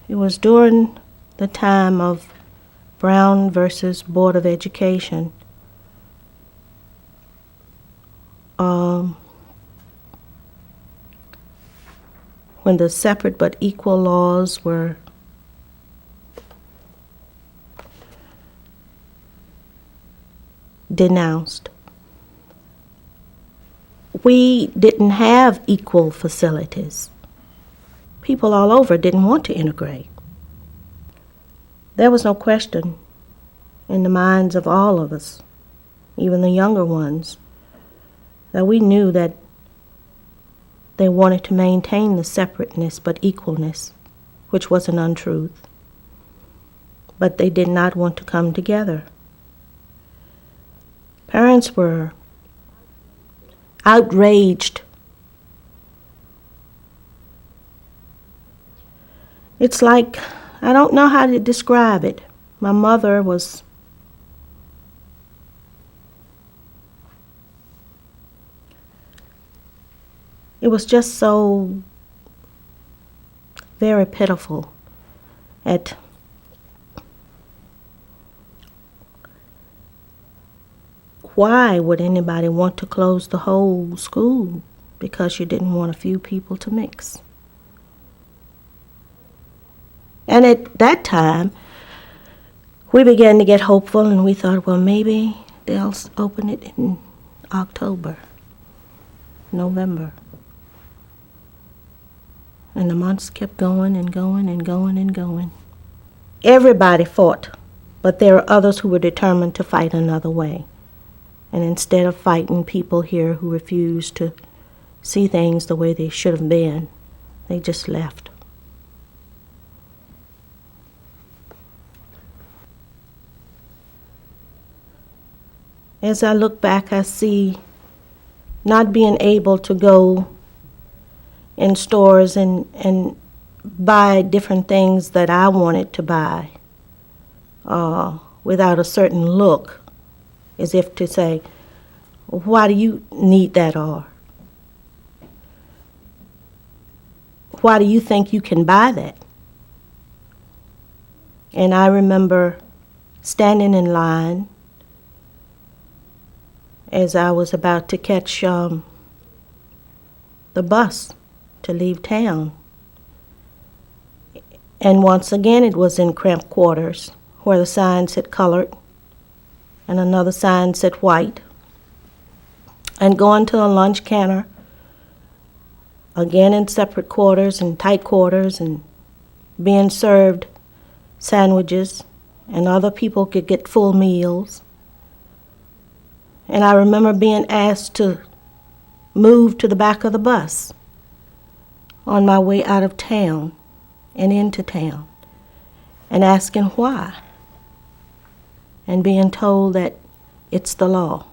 It was during the time of Brown versus Board of Education. When the separate but equal laws were denounced. We didn't have equal facilities. People all over didn't want to integrate. There was no question in the minds of all of us, even the younger ones, that we knew that they wanted to maintain the separateness but equalness, which was an untruth. But they did not want to come together. Parents were outraged. It's like, I don't know how to describe it. My mother was it was just so very pitiful at why would anybody want to close the whole school because you didn't want a few people to mix. And at that time, we began to get hopeful, and we thought, well, maybe they'll open it in October, November. And the months kept going and going and going and going. Everybody fought, but there were others who were determined to fight another way. And instead of fighting people here who refused to see things the way they should have been, they just left. As I look back, I see not being able to go in stores and buy different things that I wanted to buy without a certain look, as if to say, why do you need that, or why do you think you can buy that? And I remember standing in line as I was about to catch the bus to leave town. And once again, it was in cramped quarters where the sign said colored and another sign said white. And going to a lunch counter, again in separate quarters and tight quarters, and being served sandwiches, and other people could get full meals. And I remember being asked to move to the back of the bus on my way out of town and into town, and asking why, and being told that it's the law.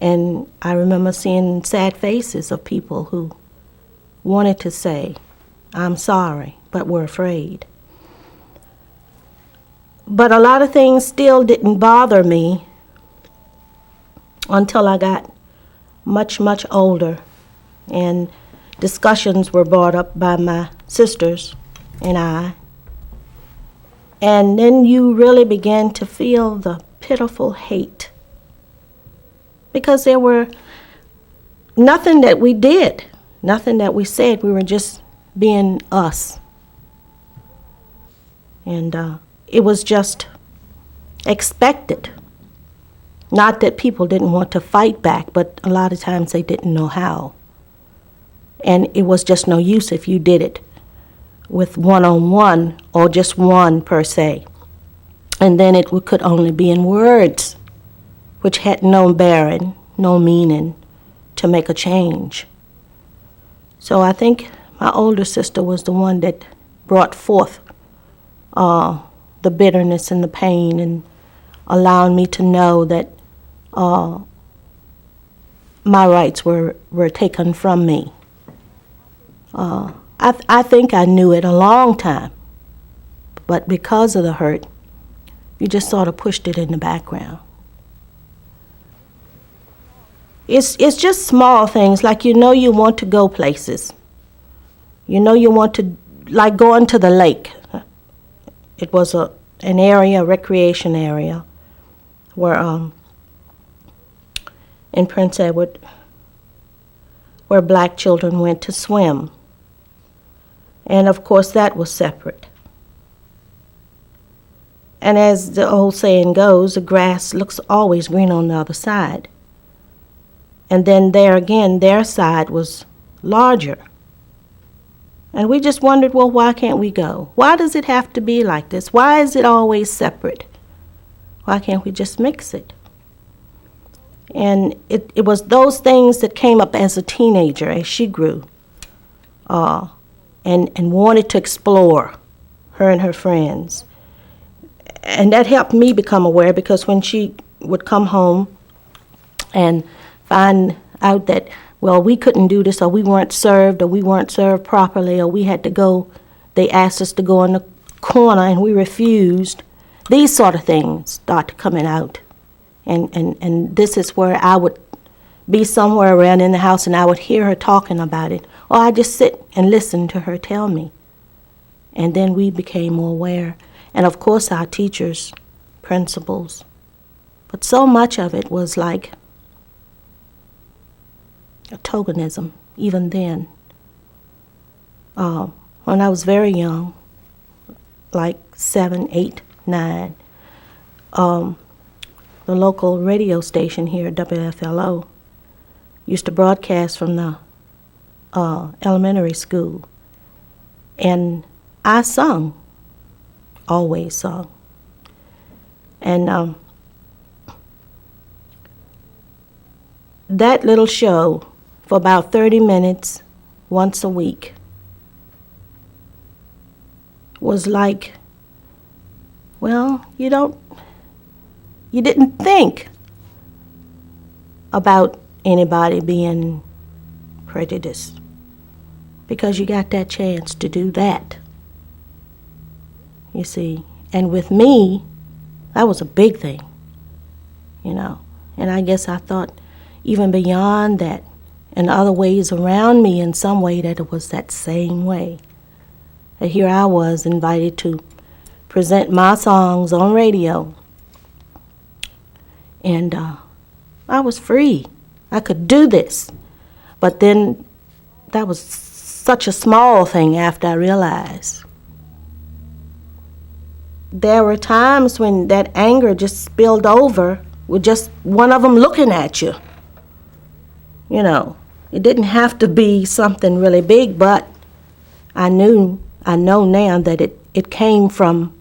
And I remember seeing sad faces of people who wanted to say, I'm sorry, but were afraid. But a lot of things still didn't bother me until I got much, much older, and discussions were brought up by my sisters and I. And then you really began to feel the pitiful hate, because there were nothing that we did, nothing that we said. We were just being us. And it was just expected. Not that people didn't want to fight back, but a lot of times they didn't know how. And it was just no use if you did it with one-on-one or just one per se. And then it could only be in words, which had no bearing, no meaning to make a change. So I think my older sister was the one that brought forth the bitterness and the pain, and allowing me to know that my rights were taken from me. I think I knew it a long time, but because of the hurt, you just sort of pushed it in the background. It's just small things, like you want to go places, You know you want to, like going to the lake. It was an area, a recreation area, where in Prince Edward, where black children went to swim. And of course that was separate. And as the old saying goes, the grass looks always green on the other side. And then there again, their side was larger. And we just wondered, well, why can't we go? Why does it have to be like this? Why is it always separate? Why can't we just mix it? And it was those things that came up as a teenager, as she grew, and wanted to explore, her and her friends. And that helped me become aware, because when she would come home and find out that, well, we couldn't do this, or we weren't served properly, or we had to go, they asked us to go in the corner and we refused, these sort of things started coming out. And this is where I would be somewhere around in the house and I would hear her talking about it, or I just sit and listen to her tell me. And then we became more aware. And of course our teachers, principals. But so much of it was like a tokenism, even then. When I was very young, like 7, 8, 9, the local radio station here, WFLO, used to broadcast from the elementary school. And I sung, always sung. And that little show, for about 30 minutes, once a week, was like, well, you didn't think about anybody being prejudiced, because you got that chance to do that, you see. And with me, that was a big thing, you know. And I guess I thought even beyond that, and other ways around me in some way, that it was that same way. That here I was invited to present my songs on radio. And I was free. I could do this. But then that was such a small thing after I realized. There were times when that anger just spilled over with just one of them looking at you. You know, it didn't have to be something really big, but I know now that it came from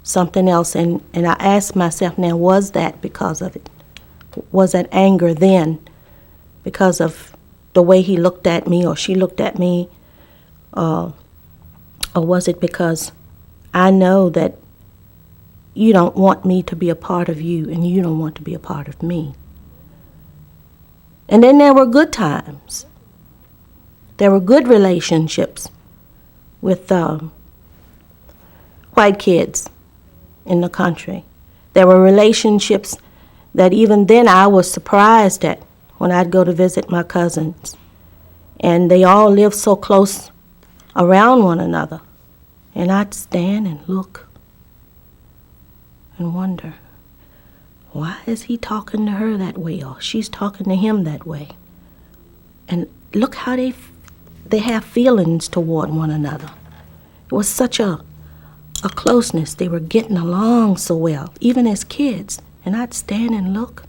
something else, and I asked myself now, was that because of it? Was that anger then because of the way he looked at me or she looked at me? Or was it because I know that you don't want me to be a part of you and you don't want to be a part of me? And then there were good times. There were good relationships with white kids in the country. There were relationships that even then I was surprised at when I'd go to visit my cousins. And they all lived so close around one another. And I'd stand and look and wonder, why is he talking to her that way, or she's talking to him that way? And look how they have feelings toward one another. It was such a closeness. They were getting along so well, even as kids. And I'd stand and look.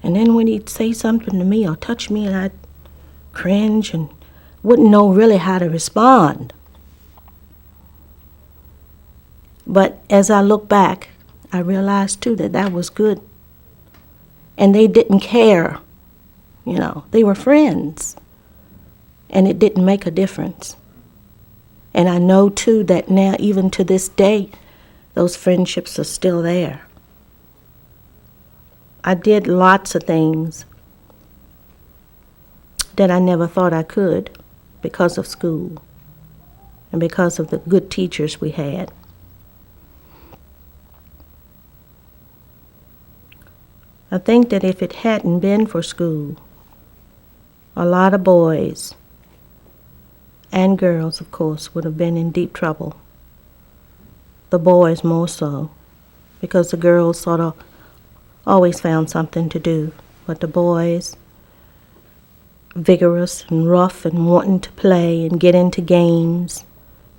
And then when he'd say something to me or touch me, and I'd cringe and wouldn't know really how to respond. But as I look back, I realized too that was good. And they didn't care, you know. They were friends. And it didn't make a difference. And I know too that now, even to this day, those friendships are still there. I did lots of things that I never thought I could because of school and because of the good teachers we had. I think that if it hadn't been for school, a lot of boys and girls, of course, would have been in deep trouble. The boys more so, because the girls sort of always found something to do. But the boys, vigorous and rough and wanting to play and get into games.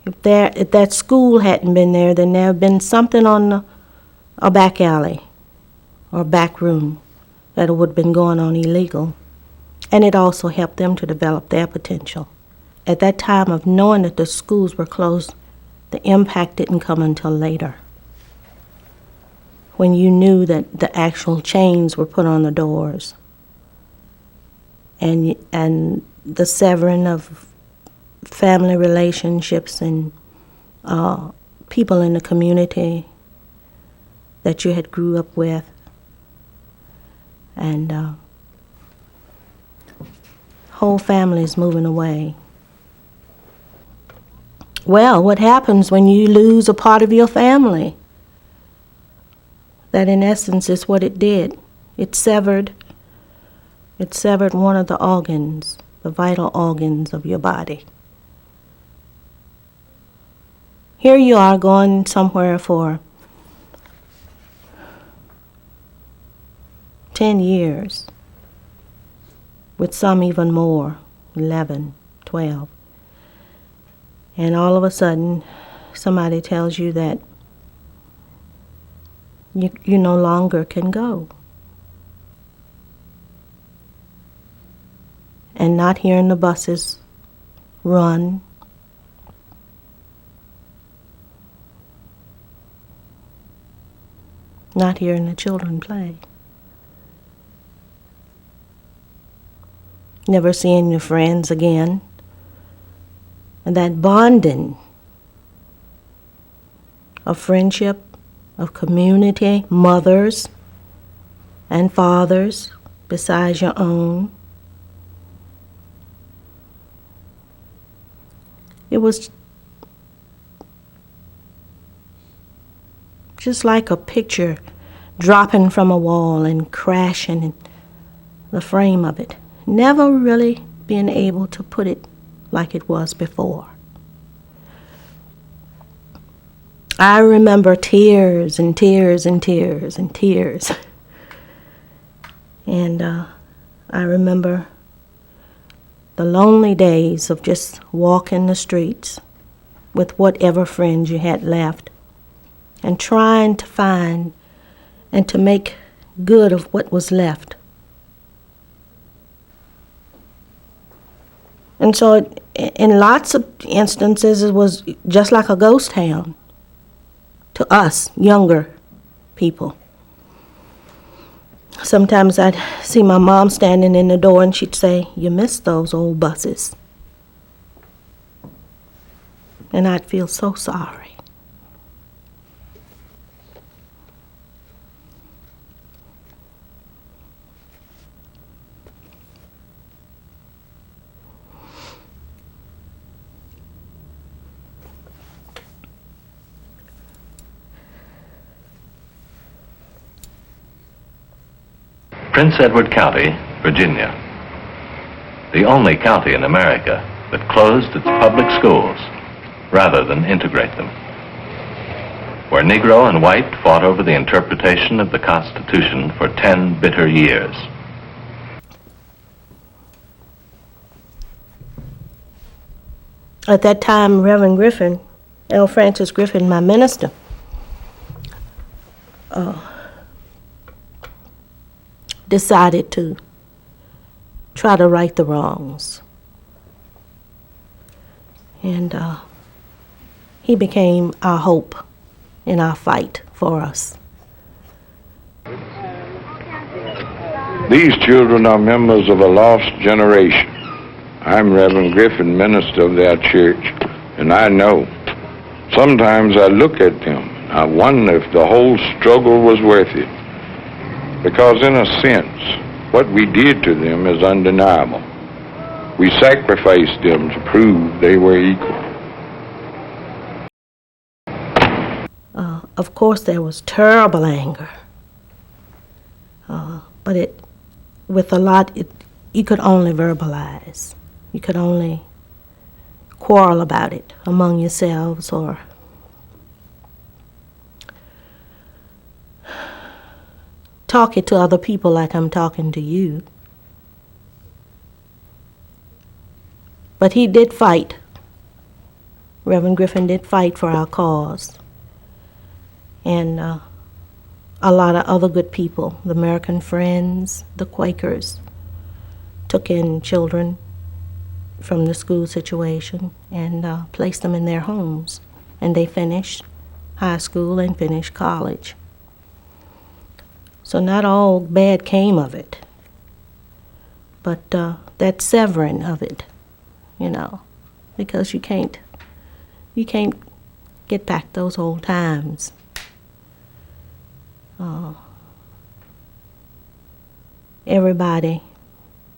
If that school hadn't been there, then there had been something on a back alley or back room that would have been going on illegal. And it also helped them to develop their potential. At that time of knowing that the schools were closed, the impact didn't come until later, when you knew that the actual chains were put on the doors and the severing of family relationships and people in the community that you had grew up with. And whole families moving away. Well, what happens when you lose a part of your family? That in essence is what it did. It severed one of the organs, the vital organs of your body. Here you are going somewhere for 10 years, with some even more, 11, 12. And all of a sudden, somebody tells you that you no longer can go. And not hearing the buses run, not hearing the children play, never seeing your friends again, and that bonding of friendship, of community, mothers and fathers besides your own. It was just like a picture dropping from a wall and crashing in the frame of it, never really being able to put it like it was before. I remember tears and tears and tears and tears. And I remember the lonely days of just walking the streets with whatever friends you had left and trying to find and to make good of what was left. And so in lots of instances, it was just like a ghost town to us, younger people. Sometimes I'd see my mom standing in the door and she'd say, "You missed those old buses." And I'd feel so sorry. Prince Edward County, Virginia, the only county in America that closed its public schools rather than integrate them, where Negro and white fought over the interpretation of the Constitution for 10 bitter years. At that time, Reverend Griffin, L. Francis Griffin, my minister, decided to try to right the wrongs. And he became our hope in our fight for us. These children are members of a lost generation. I'm Reverend Griffin, minister of their church, and I know. Sometimes I look at them, I wonder if the whole struggle was worth it. Because in a sense, what we did to them is undeniable. We sacrificed them to prove they were equal. Of course, there was terrible anger. But with a lot, you could only verbalize. You could only quarrel about it among yourselves or talk it to other people like I'm talking to you. But he did fight. Reverend Griffin did fight for our cause. And a lot of other good people, the American Friends, the Quakers, took in children from the school situation and placed them in their homes. And they finished high school and finished college. So not all bad came of it, but that severing of it, you know, because you can't get back those old times. Everybody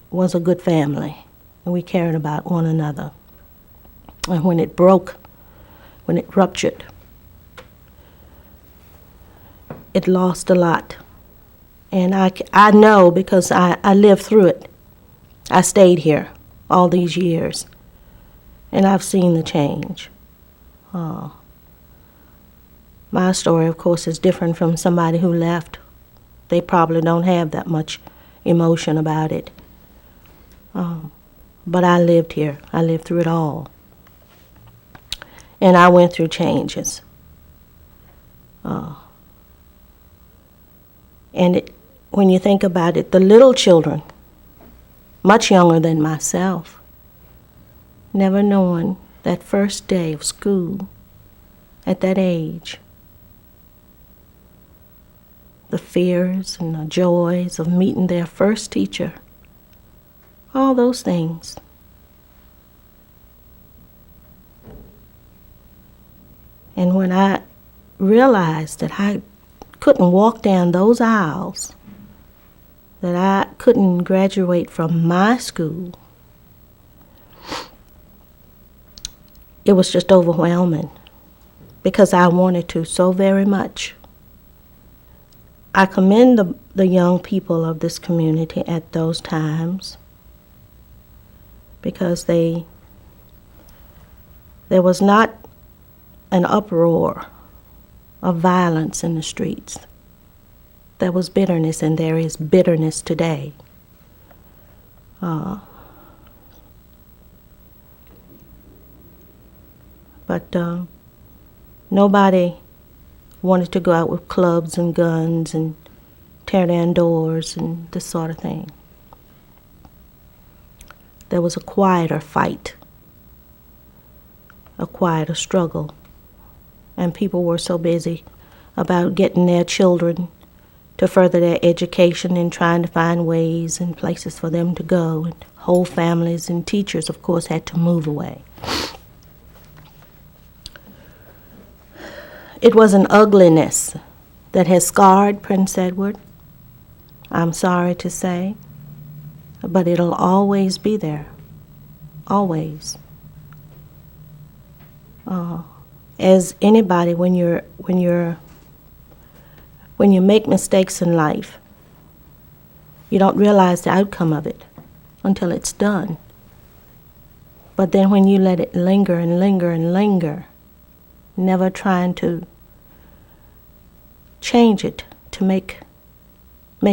was a good family, and we cared about one another. And when it broke, when it ruptured, it lost a lot. And I know because I lived through it. I stayed here all these years, and I've seen the change. My story, of course, is different from somebody who left. They probably don't have that much emotion about it. But I lived here. I lived through it all. And I went through changes. And when you think about it, the little children, much younger than myself, never knowing that first day of school at that age, the fears and the joys of meeting their first teacher, all those things. And when I realized that I couldn't walk down those aisles, that I couldn't graduate from my school, it was just overwhelming because I wanted to so very much. I commend the young people of this community at those times because there was not an uproar of violence in the streets. There was bitterness, and there is bitterness today. But nobody wanted to go out with clubs and guns and tear down doors and this sort of thing. There was a quieter fight, a quieter struggle, and people were so busy about getting their children to further their education and trying to find ways and places for them to go. And whole families and teachers, of course, had to move away. It was an ugliness that has scarred Prince Edward, I'm sorry to say, but it'll always be there, always. As anybody, when you make mistakes in life, you don't realize the outcome of it until it's done. But then when you let it linger and linger and linger, never trying to change it to make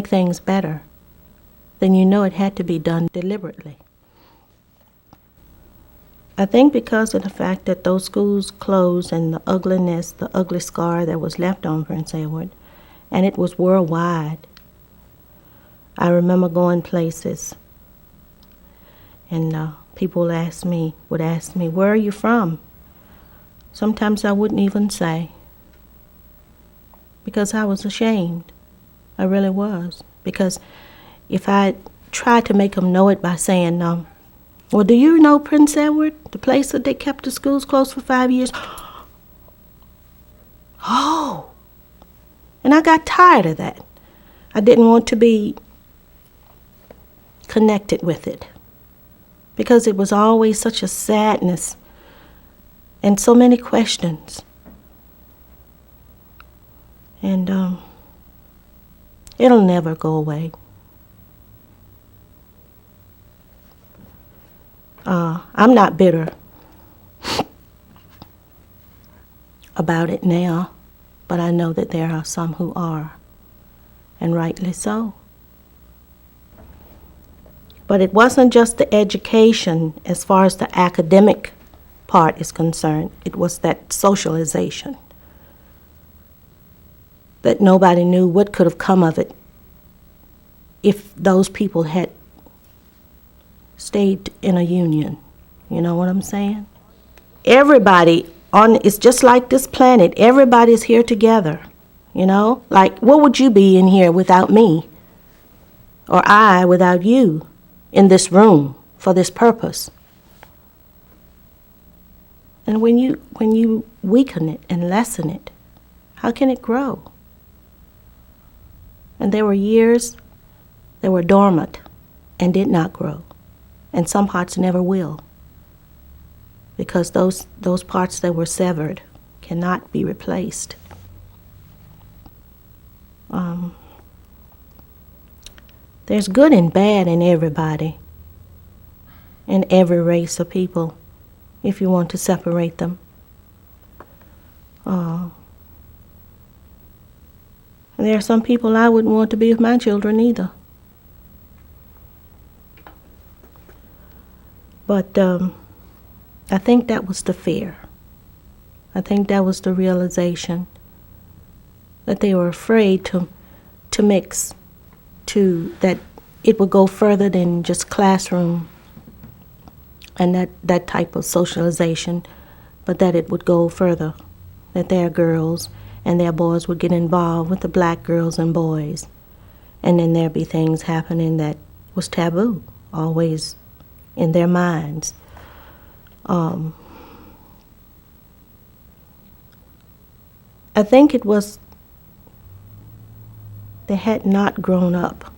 things better, then you know it had to be done deliberately. I think because of the fact that those schools closed and the ugliness, the ugly scar that was left on Prince Edward, and it was worldwide. I remember going places, and people would ask me, where are you from? Sometimes I wouldn't even say, because I was ashamed. I really was. Because if I tried to make them know it by saying, well, do you know Prince Edward, the place that they kept the schools closed for 5 years? Oh! And I got tired of that. I didn't want to be connected with it because it was always such a sadness and so many questions. And it'll never go away. I'm not bitter. about it now, but I know that there are some who are, and rightly so. But it wasn't just the education as far as the academic part is concerned. It was that socialization, that nobody knew what could have come of it if those people had stayed in a union. You know what I'm saying? Everybody it's just like this planet. Everybody's here together, you know? Like, what would you be in here without me? Or I without you in this room for this purpose? And when you weaken it and lessen it, how can it grow? And there were years that were dormant and did not grow. And some parts never will, because those parts that were severed cannot be replaced. There's good and bad in everybody, in every race of people, if you want to separate them. And there are some people I wouldn't want to be with my children either. But I think that was the fear. I think that was the realization that they were afraid to mix, that it would go further than just classroom and that type of socialization, but that it would go further, that their girls and their boys would get involved with the black girls and boys, and then there'd be things happening that was taboo, always in their minds. I think it was they had not grown up.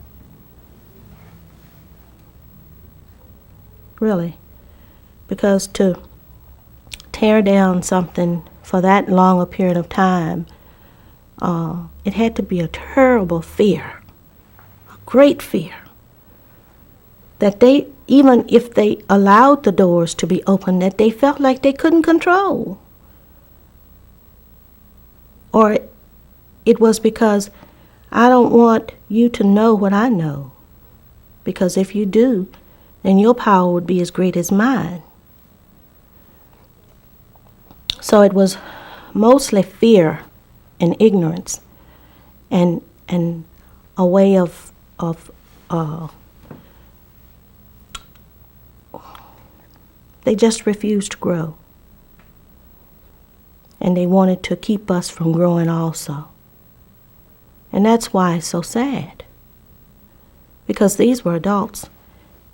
Really. Because to tear down something for that long a period of time, it had to be a terrible fear, a great fear, that they, even if they allowed the doors to be open, that they felt like they couldn't control. Or it was because I don't want you to know what I know, because if you do, then your power would be as great as mine. So it was mostly fear and ignorance, and a way of they just refused to grow, and they wanted to keep us from growing also. And that's why it's so sad, because these were adults,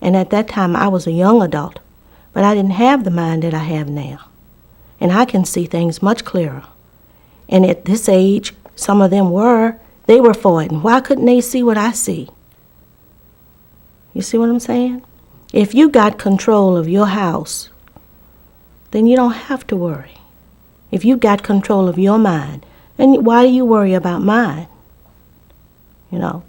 and at that time I was a young adult, but I didn't have the mind that I have now, and I can see things much clearer. And at this age, some of them they were for it, and why couldn't they see what I see? You see what I'm saying? If you got control of your house, then you don't have to worry. If you got control of your mind, then why do you worry about mine? You know?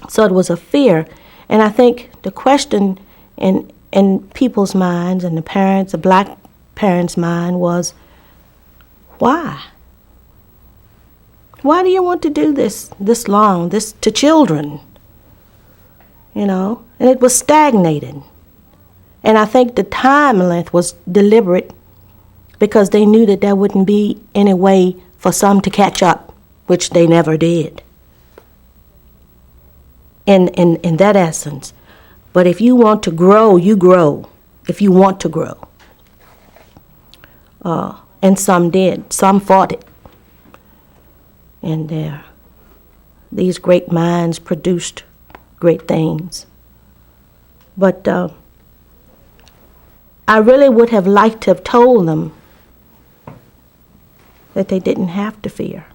So it was a fear, and I think the question in people's minds, and the black parents' mind, was, why? Why do you want to do this long, this to children? You know? And it was stagnated. And I think the time length was deliberate, because they knew that there wouldn't be any way for some to catch up, which they never did. In that essence. But if you want to grow, you grow. If you want to grow. And some did. Some fought it. And these great minds produced great things. But I really would have liked to have told them that they didn't have to fear,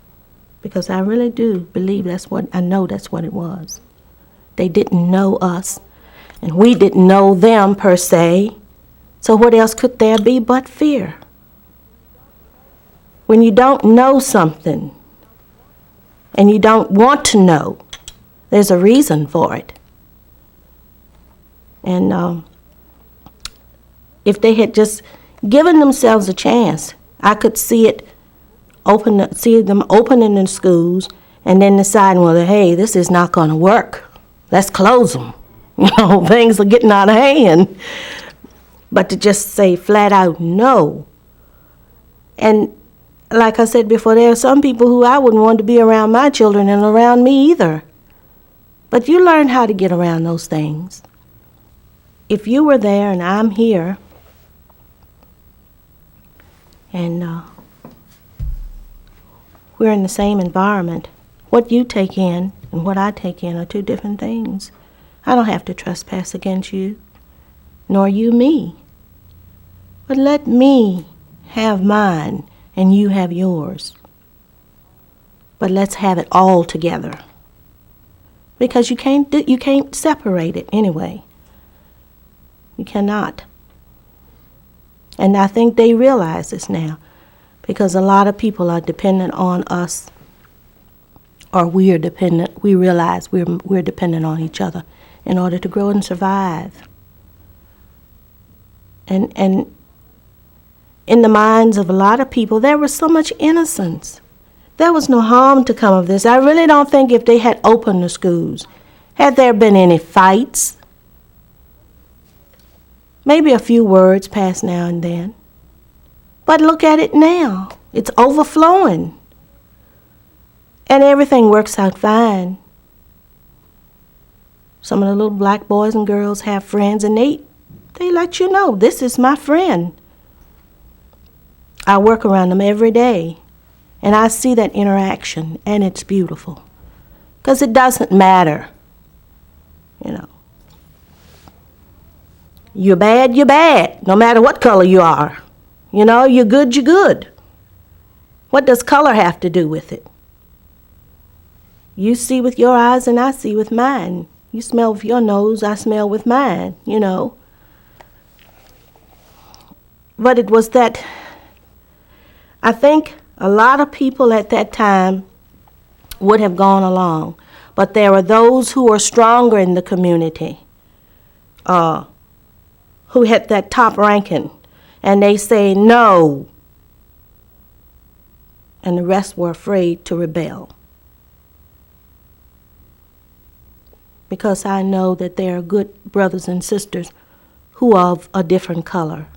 because I really do believe that's what it was. They didn't know us, and we didn't know them per se, so what else could there be but fear? When you don't know something, and you don't want to know, there's a reason for it. And if they had just given themselves a chance, I could see it see them opening the schools and then deciding, well, hey, this is not going to work. Let's close them. Things are getting out of hand. But to just say flat out no. And like I said before, there are some people who I wouldn't want to be around my children and around me either. But you learn how to get around those things. If you were there and I'm here, and we're in the same environment, what you take in and what I take in are two different things. I don't have to trespass against you, nor you me. But let me have mine and you have yours. But let's have it all together. Because you can't separate it anyway. You cannot. And I think they realize this now, because a lot of people are dependent on us, or we realize we're dependent on each other in order to grow and survive. And in the minds of a lot of people, there was so much innocence. There was no harm to come of this. I really don't think if they had opened the schools, had there been any fights, maybe a few words passed now and then. But look at it now. It's overflowing. And everything works out fine. Some of the little black boys and girls have friends, and they let you know, this is my friend. I work around them every day, and I see that interaction, and it's beautiful. Because it doesn't matter, You're bad, you're bad, no matter what color you are. You're good, you're good. What does color have to do with it? You see with your eyes and I see with mine. You smell with your nose, I smell with mine, But it was that, I think a lot of people at that time would have gone along. But there are those who are stronger in the community, who had that top ranking, and they say no. And the rest were afraid to rebel. Because I know that there are good brothers and sisters who are of a different color.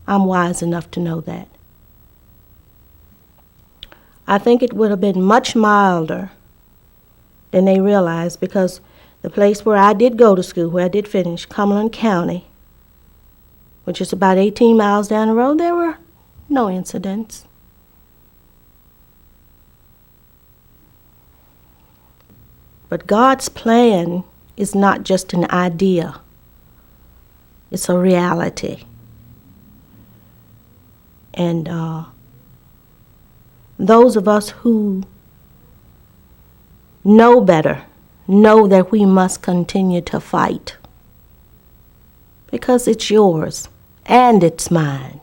I'm wise enough to know that. I think it would have been much milder than they realized, because the place where I did go to school, where I did finish, Cumberland County, which is about 18 miles down the road, there were no incidents. But God's plan is not just an idea. It's a reality. And those of us who know better know that we must continue to fight. Because it's yours and it's mine.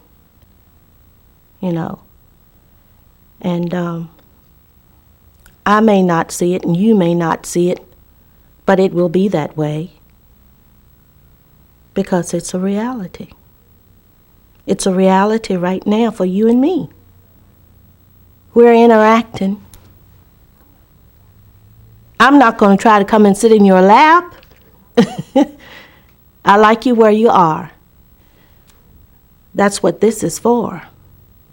And I may not see it and you may not see it, but it will be that way. Because it's a reality. It's a reality right now for you and me. We're interacting. I'm not going to try to come and sit in your lap. I like you where you are. That's what this is for.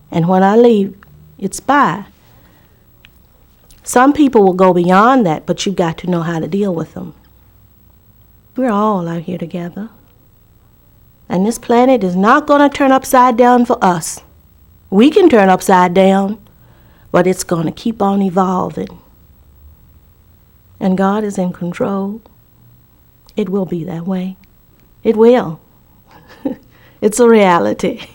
And when I leave, it's bye. Some people will go beyond that, but you've got to know how to deal with them. We're all out here together. And this planet is not going to turn upside down for us. We can turn upside down, but it's going to keep on evolving. And God is in control. It will be that way. It will. It's a reality.